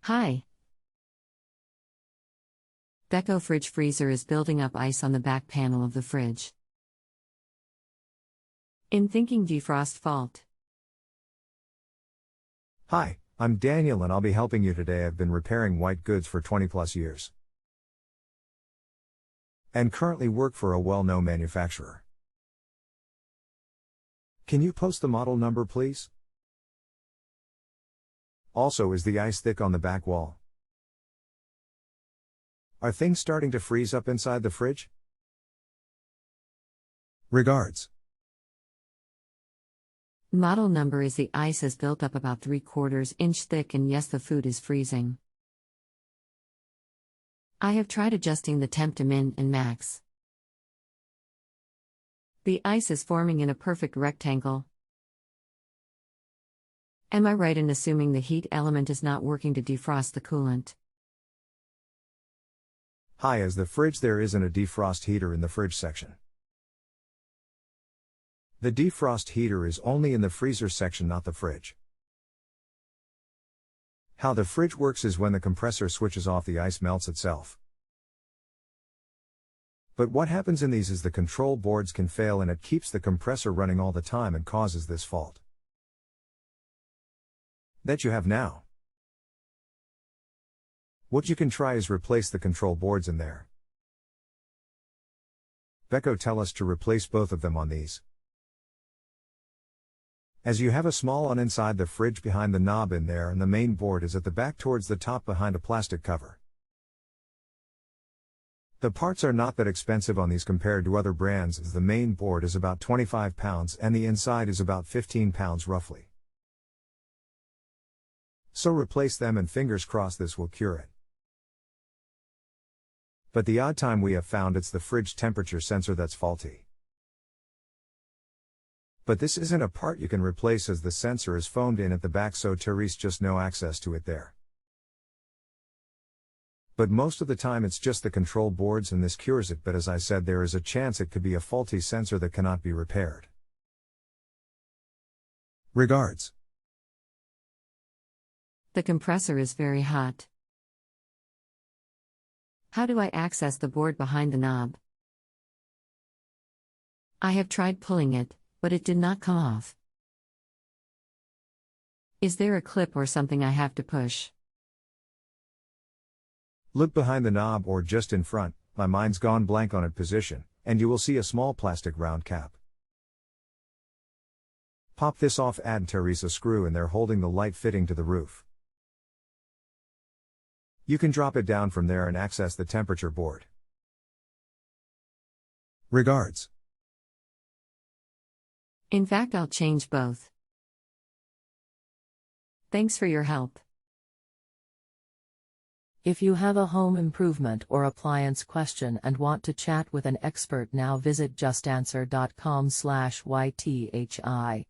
Hi. Beko fridge freezer is building up ice on the back panel of the fridge. In thinking defrost fault. Hi, I'm Daniel and I'll be helping you today. I've been repairing white goods for 20 plus years. And currently work for a well-known manufacturer. Can you post the model number please? Also, is the ice thick on the back wall? Are things starting to freeze up inside the fridge? Regards. Model number is the ice has built up about 3/4 inch thick, and yes, the food is freezing. I have tried adjusting the temp to min and max. The ice is forming in a perfect rectangle. Am I right in assuming the heat element is not working to defrost the coolant? Hi, as the fridge there isn't a defrost heater in the fridge section. The defrost heater is only in the freezer section, not the fridge. How the fridge works is when the compressor switches off, the ice melts itself. But what happens in these is the control boards can fail and it keeps the compressor running all the time and causes this fault that you have now. What you can try is replace the control boards in there. Beko tell us to replace both of them on these. As you have a small one inside the fridge behind the knob in there, and the main board is at the back towards the top behind a plastic cover. The parts are not that expensive on these compared to other brands, as the main board is about 25 pounds and the inside is about 15 pounds roughly. So replace them and fingers crossed this will cure it. But the odd time we have found it's the fridge temperature sensor that's faulty. But this isn't a part you can replace, as the sensor is foamed in at the back, so there's just no access to it there. But most of the time it's just the control boards and this cures it, but as I said, there is a chance it could be a faulty sensor that cannot be repaired. Regards. The compressor is very hot. How do I access the board behind the knob? I have tried pulling it, but it did not come off. Is there a clip or something I have to push? Look behind the knob or just in front, my mind's gone blank on it position, and you will see a small plastic round cap. Pop this off, add Teresa screw in there holding the light fitting to the roof. You can drop it down from there and access the temperature board. Regards. In fact, I'll change both. Thanks for your help. If you have a home improvement or appliance question and want to chat with an expert now, visit JustAnswer.com/YTHI.